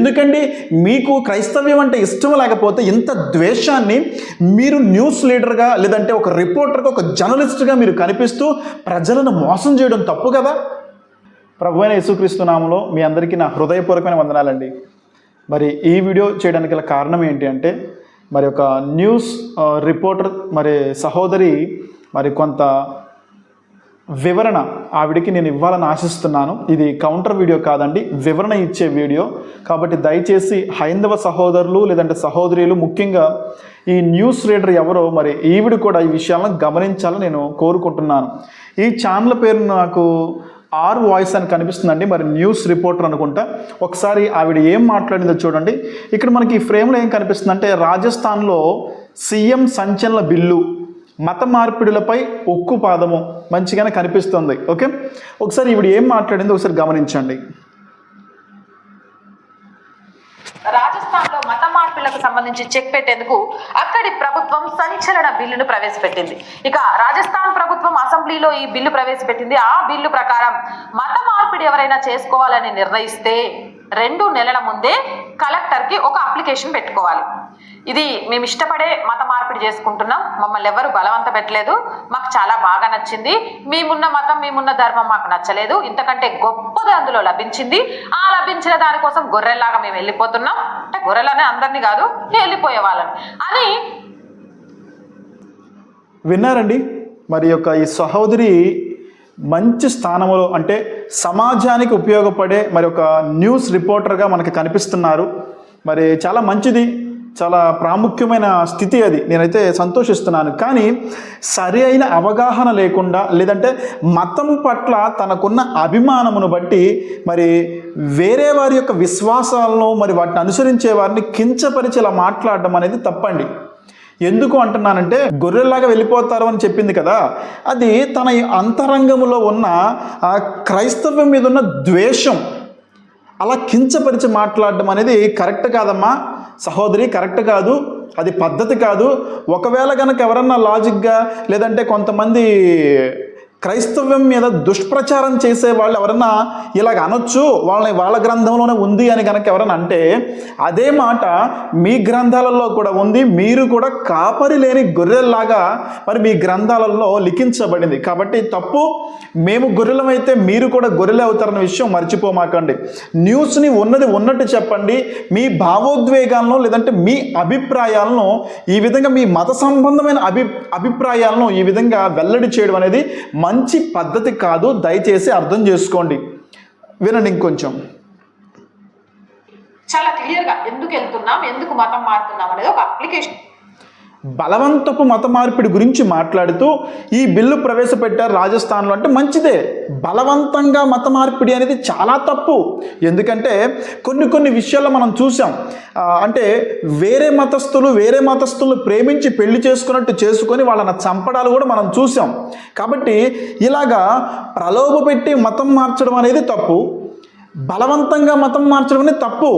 ఎందుకండి మీకు క్రైస్తవ్యం అంటే ఇష్టం లేకపోతే ఇంత ద్వేషాన్ని మీరు న్యూస్ లీడర్గా లేదంటే ఒక రిపోర్టర్గా ఒక జర్నలిస్ట్గా మీరు కనిపిస్తూ ప్రజలను మోసం చేయడం తప్పు కదా. ప్రభువైన యేసుక్రీస్తు నామములో మీ అందరికీ నా హృదయపూర్వకమైన వందనాలండి. మరి ఈ వీడియో చేయడానికి గల కారణం ఏంటి అంటే, మరి ఒక న్యూస్ రిపోర్టర్ మరి సహోదరి మరి కొంత వివరణ ఆవిడికి నేను ఇవ్వాలని ఆశిస్తున్నాను. ఇది కౌంటర్ వీడియో కాదండి, వివరణ ఇచ్చే వీడియో. కాబట్టి దయచేసి హైందవ సహోదరులు లేదంటే సహోదరులు, ముఖ్యంగా ఈ న్యూస్ రీడర్ ఎవరో మరి ఈవిడ కూడా ఈ విషయాలను గమనించాలని నేను కోరుకుంటున్నాను. ఈ ఛానల్ పేరు నాకు ఆర్ వాయిస్ అని కనిపిస్తుందండి, మరి న్యూస్ రిపోర్టర్ అనుకుంటా. ఒకసారి ఆవిడ ఏం మాట్లాడిందో చూడండి. ఇక్కడ మనకి ఈ ఫ్రేమ్లో ఏం కనిపిస్తుందంటే, రాజస్థాన్లో సీఎం సంచలన బిల్లు, మత మార్పిడులపై ఉక్కు పాదము మంచిగానే కనిపిస్తుంది. ఓకే, ఒకసారి ఈవిడ ఏం మాట్లాడిందో ఒకసారి గమనించండి. రాజస్థాన్లో మత మార్పులకు సంబంధించి చెక్ పెట్టేందుకు అక్కడి ప్రభుత్వం సంచలన బిల్లును ప్రవేశపెట్టింది. ఇక రాజస్థాన్ ప్రభుత్వం అసెంబ్లీలో ఈ బిల్లు ప్రవేశపెట్టింది. ఆ బిల్లు ప్రకారం మత మార్పిడి ఎవరైనా చేసుకోవాలని నిర్ణయిస్తే 2 నెలల ముందే కలెక్టర్కి ఒక అప్లికేషన్ పెట్టుకోవాలి. ఇది మేము ఇష్టపడే మత మార్పిడి చేసుకుంటున్నాం, మమ్మల్ని ఎవరు బలవంత పెట్టలేదు, మాకు చాలా బాగా నచ్చింది, మేమున్న మతం మేమున్న ధర్మం మాకు నచ్చలేదు, ఇంతకంటే గొప్పది అందులో లభించింది, ఆ లభించిన దానికోసం గొర్రెల్లాగా మేము వెళ్ళిపోతున్నాం, అంటే గొర్రెలనే అందరినీ కాదు వెళ్ళిపోయే వాళ్ళని అని. విన్నారండి, మరి యొక్క ఈ సహోదరి మంచి స్థానంలో అంటే సమాజానికి ఉపయోగపడే మరి ఒక న్యూస్ రిపోర్టర్గా మనకి కనిపిస్తున్నారు. మరి చాలా మంచిది, చాలా ప్రాముఖ్యమైన స్థితి అది, నేనైతే సంతోషిస్తున్నాను. కానీ సరి అయిన అవగాహన లేకుండా లేదంటే మతం పట్ల తనకున్న అభిమానమును బట్టి మరి వేరే వారి యొక్క విశ్వాసాలను మరి వాటిని అనుసరించే వారిని కించపరిచి ఇలా మాట్లాడడం అనేది తప్పండి. ఎందుకు అంటున్నానంటే, గొర్రెల్లాగా వెళ్ళిపోతారు అని చెప్పింది కదా, అది తన అంతరంగంలో ఉన్న ఆ క్రైస్తవ్యం మీద ఉన్న ద్వేషం, అలా కించపరిచి మాట్లాడడం అనేది కరెక్ట్ కాదమ్మా సహోదరి, కరెక్ట్ కాదు, అది పద్ధతి కాదు. ఒకవేళ కనుక ఎవరన్నా లాజిక్గా లేదంటే కొంతమంది క్రైస్తవ్యం మీద దుష్ప్రచారం చేసే వాళ్ళు ఎవరన్నా ఇలాగ అనొచ్చు, వాళ్ళ గ్రంథంలోనే ఉంది అని కనుక ఎవరన్నా అంటే, అదే మాట మీ గ్రంథాలలో కూడా ఉంది, మీరు కూడా కాపరి లేని గొర్రెల్లాగా మరి మీ గ్రంథాలలో లిఖించబడింది. కాబట్టి తప్పు, మేము గొర్రెలమైతే మీరు కూడా గొర్రెలే అవుతారన్న విషయం మర్చిపోమాకండి. న్యూస్ని ఉన్నది ఉన్నట్టు చెప్పండి. మీ భావోద్వేగాలను లేదంటే మీ అభిప్రాయాలను ఈ విధంగా, మీ మత సంబంధమైన అభిప్రాయాలను ఈ విధంగా వెల్లడి చేయడం అనేది మంచి పద్ధతి కాదు. దయచేసి అర్థం చేసుకోండి. వినండి ఇంకొంచెం. చాలా క్లియర్గా ఎందుకు వెళ్తున్నాం, ఎందుకు మతం మారుతున్నాం అనేది ఒక అప్లికేషన్. బలవంతపు మత మార్పిడి గురించి మాట్లాడుతూ ఈ బిల్లు ప్రవేశపెట్టారు రాజస్థాన్లో అంటే మంచిదే. బలవంతంగా మత మార్పిడి అనేది చాలా తప్పు. ఎందుకంటే కొన్ని విషయాల్లో మనం చూసాం, అంటే వేరే మతస్థులు ప్రేమించి పెళ్లి చేసుకున్నట్టు చేసుకొని వాళ్ళని చంపడాలు కూడా మనం చూసాం. కాబట్టి ఇలాగా ప్రలోభ పెట్టి మతం మార్చడం అనేది తప్పు, బలవంతంగా మతం మార్చడం అనేది తప్పు.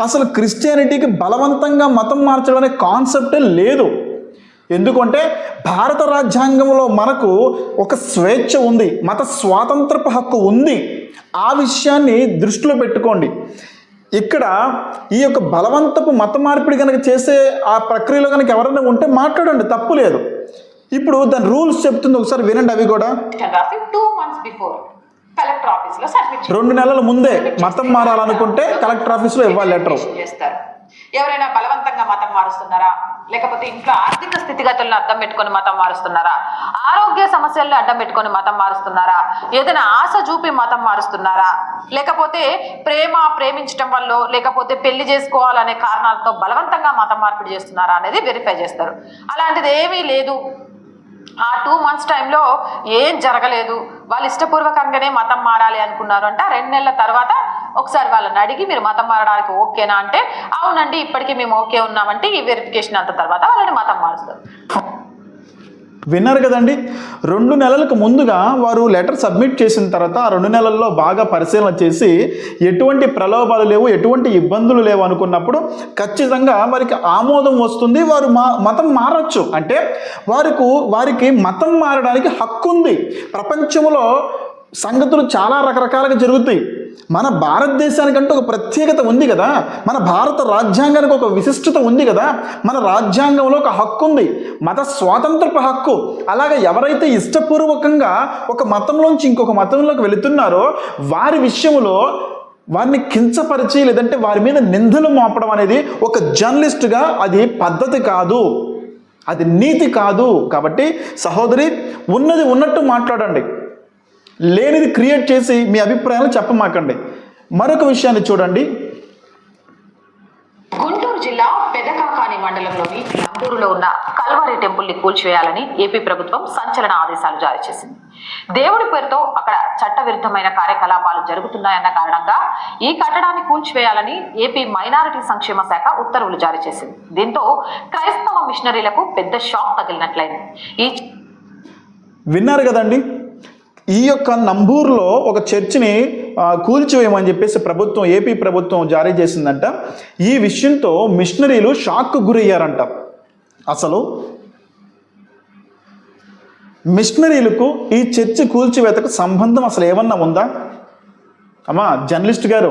అసలు క్రిస్టియానిటీకి బలవంతంగా మతం మార్చడం అనే కాన్సెప్టే లేదు. ఎందుకంటే భారత రాజ్యాంగంలో మనకు ఒక స్వేచ్ఛ ఉంది, మత స్వాతంత్రపు హక్కు ఉంది. ఆ విషయాన్ని దృష్టిలో పెట్టుకోండి. ఇక్కడ ఈ యొక్క బలవంతపు మత మార్పిడి కనుక చేసే ఆ ప్రక్రియలో కనుక ఎవరైనా ఉంటే మాట్లాడండి, తప్పు లేదు. ఇప్పుడు దాని రూల్స్ చెప్తుంది, ఒకసారి వినండి. అవి కూడా 2 months before కలెక్టర్ ఆఫీస్లో సబ్మిట్ 2 నెలల ముందే మతం మారాలనుకుంటే కలెక్టర్ ఆఫీస్లో ఇవ్వాలి లెటర్ చేస్తారు. ఎవరైనా బలవంతంగా మతం మారుస్తున్నారా, లేకపోతే ఇంట్లో ఆర్థిక స్థితిగతులను అడ్డం పెట్టుకొని మతం మారుస్తున్నారా, ఆరోగ్య సమస్యలను అడ్డం పెట్టుకొని మతం మారుస్తున్నారా, ఏదైనా ఆశ చూపి మతం మారుస్తున్నారా, లేకపోతే ప్రేమించడం వల్ల లేకపోతే పెళ్లి చేసుకోవాలనే కారణాలతో బలవంతంగా మతం మార్పిడి చేస్తున్నారా అనేది వెరిఫై చేస్తారు. అలాంటిది ఏమీ లేదు. ఆ 2 months టైంలో ఏం జరగలేదు, వాళ్ళు ఇష్టపూర్వకంగానే మతం మారాలి అనుకున్నారు అంటే 2 నెలల తర్వాత ఒకసారి వాళ్ళని అడిగి మీరు మతం మారడానికి ఓకేనా అంటే అవునండి ఇప్పటికీ మేము ఓకే ఉన్నామంటే ఈ వెరిఫికేషన్ అంత తర్వాత వాళ్ళని మతం మారుస్తారు. విన్నారు కదండి. 2 నెలలకు ముందుగా వారు లెటర్ సబ్మిట్ చేసిన తర్వాత ఆ 2 నెలల్లో బాగా పరిశీలన చేసి ఎటువంటి ప్రలోభాలు లేవు, ఎటువంటి ఇబ్బందులు లేవు అనుకున్నప్పుడు ఖచ్చితంగా వారికి ఆమోదం వస్తుంది, వారు మతం మారచ్చు. అంటే వారికి మతం మారడానికి హక్కు ఉంది. ప్రపంచంలో సంగతులు చాలా రకరకాలుగా జరుగుతాయి. మన భారతదేశానికంటూ ఒక ప్రత్యేకత ఉంది కదా, మన భారత రాజ్యాంగానికి ఒక విశిష్టత ఉంది కదా, మన రాజ్యాంగంలో ఒక హక్కు ఉంది, మత స్వాతంత్రపు హక్కు. అలాగే ఎవరైతే ఇష్టపూర్వకంగా ఒక మతంలోంచి ఇంకొక మతంలోకి వెళుతున్నారో వారి విషయంలో వారిని కించపరిచి లేదంటే వారి మీద నిందలు మోపడం అనేది ఒక జర్నలిస్టుగా అది పద్ధతి కాదు, అది నీతి కాదు. కాబట్టి సహోదరి, ఉన్నది ఉన్నట్టు మాట్లాడండి, లేనిది క్రియేట్ చేసి మీ అభిప్రాయాలు చెప్పమాకండి. మరొక విషయాన్ని చూడండి. గుంటూరు జిల్లా పెదకాకాని మండలంలోని నంబూరులో ఉన్న కల్వారి టెంపుల్ ని కూల్చివేయాలని ఏపీ ప్రభుత్వం సంచలన ఆదేశాలు జారీ చేసింది. దేవుడి పేరుతో అక్కడ చట్టవిరుద్ధమైన కార్యకలాపాలు జరుగుతున్నాయన్న కారణంగా ఈ కట్టడాన్ని కూల్చివేయాలని ఏపీ మైనారిటీ సంక్షేమ శాఖ ఉత్తర్వులు జారీ చేసింది. దీంతో క్రైస్తవ మిషనరీలకు పెద్ద షాక్ తగిలినట్లయింది. విన్నారు కదండి, ఈ యొక్క నంబూరులో ఒక చర్చిని కూల్చివేయమని చెప్పేసి ఏపీ ప్రభుత్వం జారీ చేసిందంట. ఈ విషయంతో మిషనరీలు షాక్కు గురయ్యారంట. అసలు మిషనరీలకు ఈ చర్చి కూల్చివేతకు సంబంధం అసలు ఏమన్నా ఉందా? అమ్మా జర్నలిస్ట్ గారు,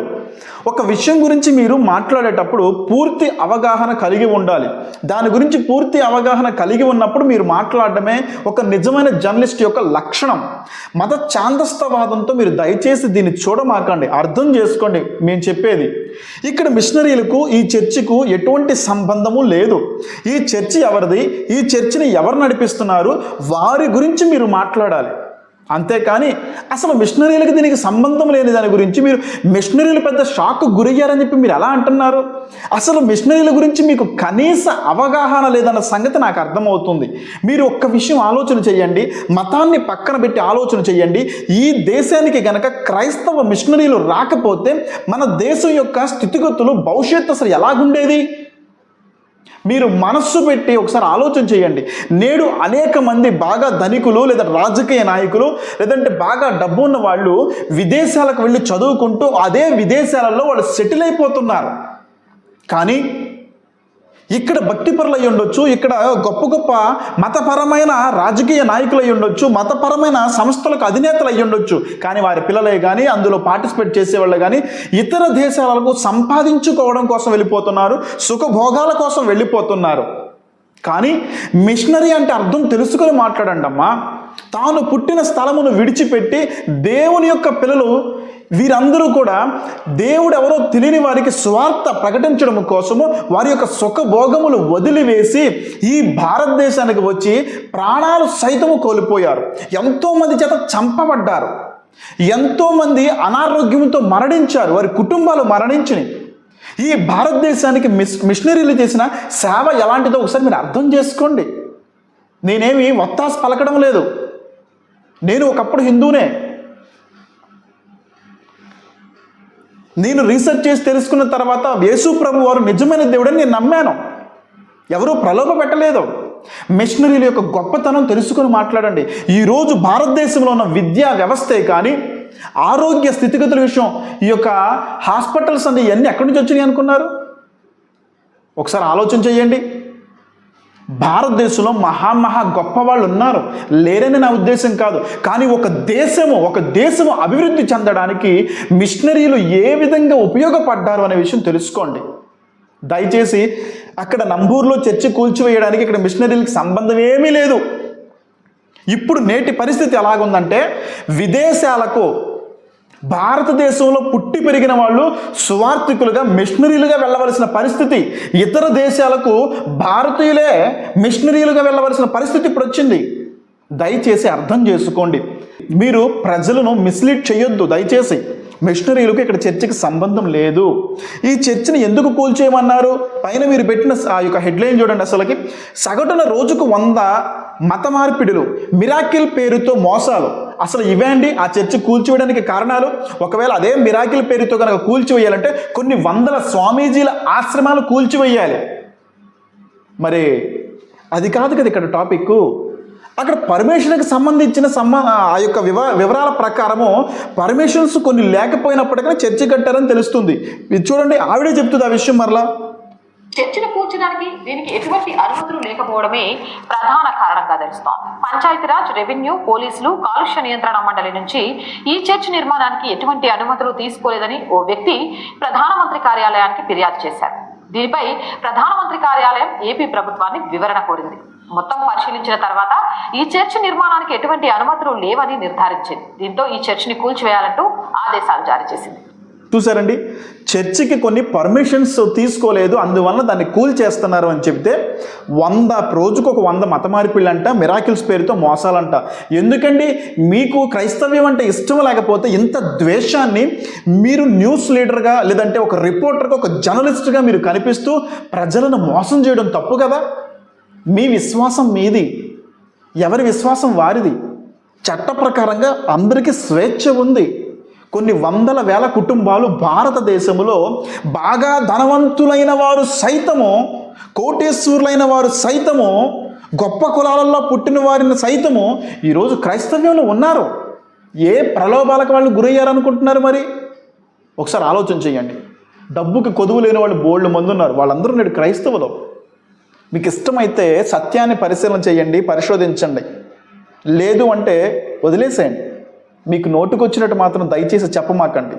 ఒక విషయం గురించి మీరు మాట్లాడేటప్పుడు పూర్తి అవగాహన కలిగి ఉండాలి. దాని గురించి పూర్తి అవగాహన కలిగి ఉన్నప్పుడు మీరు మాట్లాడడమే ఒక నిజమైన జర్నలిస్ట్ యొక్క లక్షణం. మత ఛాందస్తవాదంతో మీరు దయచేసి దీన్ని చూడమాకండి, అర్థం చేసుకోండి మేము చెప్పేది. ఇక్కడ మిషనరీలకు ఈ చర్చికు ఎటువంటి సంబంధము లేదు. ఈ చర్చి ఎవరిది, ఈ చర్చిని ఎవరు నడిపిస్తున్నారు, వారి గురించి మీరు మాట్లాడాలి. అంతేకాని అసలు మిషనరీలకు దీనికి సంబంధం లేని దాని గురించి మీరు మిషనరీలు పెద్ద షాక్కు గురయ్యారని చెప్పి మీరు ఎలా అంటున్నారు? అసలు మిషనరీల గురించి మీకు కనీస అవగాహన లేదన్న సంగతి నాకు అర్థమవుతుంది. మీరు ఒక్క విషయం ఆలోచన చేయండి, మతాన్ని పక్కన పెట్టి ఆలోచన చేయండి. ఈ దేశానికి గనక క్రైస్తవ మిషనరీలు రాకపోతే మన దేశం యొక్క స్థితిగతులు, భవిష్యత్తు అసలు ఎలాగుండేది? మీరు మనస్సు పెట్టి ఒకసారి ఆలోచన చేయండి. నేడు అనేక మంది బాగా ధనికులు లేదా రాజకీయ నాయకులు లేదంటే బాగా డబ్బు ఉన్న వాళ్ళు విదేశాలకు వెళ్ళి చదువుకుంటూ అదే విదేశాలలో వాళ్ళు సెటిల్ అయిపోతున్నారు. కానీ ఇక్కడ భక్తిపరులు అయి ఉండొచ్చు, ఇక్కడ గొప్ప గొప్ప మతపరమైన రాజకీయ నాయకులు అయి ఉండొచ్చు, మతపరమైన సంస్థలకు అధినేతలు అయి ఉండొచ్చు. కానీ వారి పిల్లలే కానీ అందులో పార్టిసిపేట్ చేసేవాళ్ళు కానీ ఇతర దేశాలకు సంపాదించుకోవడం కోసం వెళ్ళిపోతున్నారు, సుఖభోగాల కోసం వెళ్ళిపోతున్నారు. కానీ మిషనరీ అంటే అర్థం తెలుసుకొని మాట్లాడండి అమ్మా. తాను పుట్టిన స్థలమును విడిచిపెట్టి దేవుని యొక్క పిల్లలు వీరందరూ కూడా దేవుడు ఎవరో తెలియని వారికి స్వార్థ ప్రకటించడం కోసము వారి యొక్క సుఖభోగములు వదిలివేసి ఈ భారతదేశానికి వచ్చి ప్రాణాలు సైతము కోల్పోయారు. ఎంతోమంది చేత చంపబడ్డారు, ఎంతోమంది అనారోగ్యంతో మరణించారు, వారి కుటుంబాలు మరణించినాయి. ఈ భారతదేశానికి మిషనరీలు చేసిన సేవ ఎలాంటిదో ఒకసారి మీరు అర్థం చేసుకోండి. నేనేమి వత్తాసు పలకడం లేదు, నేను ఒకప్పుడు హిందూనే. నేను రీసెర్చ్ చేసి తెలుసుకున్న తర్వాత యేసు ప్రభు వారు నిజమైన దేవుడని నేను నమ్మాను. ఎవరూ ప్రలోభ పెట్టలేదు. మిషనరీల యొక్క గొప్పతనం తెలుసుకొని మాట్లాడండి. ఈరోజు భారతదేశంలో ఉన్న విద్యా వ్యవస్థే కానీ ఆరోగ్య స్థితిగతుల విషయం, ఈ యొక్క హాస్పిటల్స్ అన్ని ఇవన్నీ ఎక్కడి నుంచి వచ్చినాయి అనుకున్నారు? ఒకసారి ఆలోచన చేయండి. భారతదేశంలో మహా గొప్ప వాళ్ళు ఉన్నారు, లేరని నా ఉద్దేశం కాదు. కానీ ఒక దేశము అభివృద్ధి చెందడానికి మిషనరీలు ఏ విధంగా ఉపయోగపడ్డారు అనే విషయం తెలుసుకోండి. దయచేసి అక్కడ నంబూరులో చర్చి కూల్చివేయడానికి ఇక్కడ మిషనరీలకు సంబంధం ఏమీ లేదు. ఇప్పుడు నేటి పరిస్థితి ఎలాగుందంటే విదేశాలకు భారతదేశంలో పుట్టి పెరిగిన వాళ్ళు సువార్థికులుగా మిషనరీలుగా వెళ్ళవలసిన పరిస్థితి, ఇతర దేశాలకు భారతీయులే మిషనరీలుగా వెళ్ళవలసిన పరిస్థితి ఇప్పుడు వచ్చింది. దయచేసి అర్థం చేసుకోండి. మీరు ప్రజలను మిస్లీడ్ చేయొద్దు దయచేసి. మిషనరీలకు ఇక్కడ చర్చికి సంబంధం లేదు. ఈ చర్చిని ఎందుకు కూల్చేయమన్నారు? పైన మీరు పెట్టిన ఆ యొక్క హెడ్లైన్ చూడండి. అసలుకి సగటున రోజుకు 100 మత మార్పిడులు, మిరాకిల్ పేరుతో మోసాలు. అసలు ఇవేండి ఆ చర్చి కూల్చివేయడానికి కారణాలు? ఒకవేళ అదే మిరాకిల్ పేరుతో కనుక కూల్చివేయాలంటే కొన్ని వందల స్వామీజీల ఆశ్రమాలు కూల్చివేయాలి. మరి అది కాదు కదా ఇక్కడ టాపిక్. అక్కడ పర్మిషన్కి సంబంధించిన ఆ యొక్క వివరాల ప్రకారము పర్మిషన్స్ కొన్ని లేకపోయినప్పటికీ చర్చి కట్టారని తెలుస్తుంది. ఇది చూడండి, ఆవిడే చెప్తుంది ఆ విషయం. మరలా చర్చిని కూర్చడానికి దీనికి ఎటువంటి అనుమతులు లేకపోవడమే ప్రధాన కారణంగా తెలుస్తోంది. పంచాయతీరాజ్, రెవెన్యూ, పోలీసులు, కాలుష్య నియంత్రణ మండలి నుంచి ఈ చర్చ్ నిర్మాణానికి ఎటువంటి అనుమతులు తీసుకోలేదని ఓ వ్యక్తి ప్రధానమంత్రి కార్యాలయానికి ఫిర్యాదు చేశారు. దీనిపై ప్రధానమంత్రి కార్యాలయం ఏపీ ప్రభుత్వాన్ని వివరణ కోరింది. మొత్తం పరిశీలించిన తర్వాత ఈ చర్చ్ నిర్మాణానికి ఎటువంటి అనుమతులు లేవని నిర్ధారించింది. దీంతో ఈ చర్చిని కూల్చివేయాలంటూ ఆదేశాలు జారీ చేసింది. చూసారండి, చర్చికి కొన్ని పర్మిషన్స్ తీసుకోలేదు, అందువల్ల దాన్ని కూల్చేస్తున్నారు అని చెప్తే రోజుకు ఒక 100 మత మార్పిళ్ళంట, మిరాకిల్స్ పేరుతో మోసాలంట. ఎందుకండి మీకు క్రైస్తవ్యం అంటే ఇష్టం లేకపోతే ఇంత ద్వేషాన్ని మీరు న్యూస్ లీడర్గా లేదంటే ఒక రిపోర్టర్గా ఒక జర్నలిస్ట్గా మీరు కనిపిస్తూ ప్రజలను మోసం చేయడం తప్పు కదా. మీ విశ్వాసం మీది, ఎవరి విశ్వాసం వారిది. చట్ట ప్రకారంగా అందరికీ స్వేచ్ఛ ఉంది. కొన్ని వందల వేల కుటుంబాలు భారతదేశంలో బాగా ధనవంతులైన వారు సైతము, కోటేశ్వరులైన వారు సైతము, గొప్ప కులాలలో పుట్టిన వారిని సైతము ఈరోజు క్రైస్తవ్యంలో ఉన్నారు. ఏ ప్రలోభాలకు వాళ్ళు గురయ్యారనుకుంటున్నారు? మరి ఒకసారి ఆలోచన చేయండి. డబ్బుకి కొదువు లేని వాళ్ళు బోల్డ్ మంది ఉన్నారు, వాళ్ళందరూ నేడు క్రైస్తవులు. మీకు ఇష్టమైతే సత్యాన్ని పరిశీలన చేయండి, పరిశోధించండి. లేదు అంటే వదిలేసేయండి. మీకు నోటుకొచ్చినట్టు మాత్రం దయచేసి చెప్పమాకండి.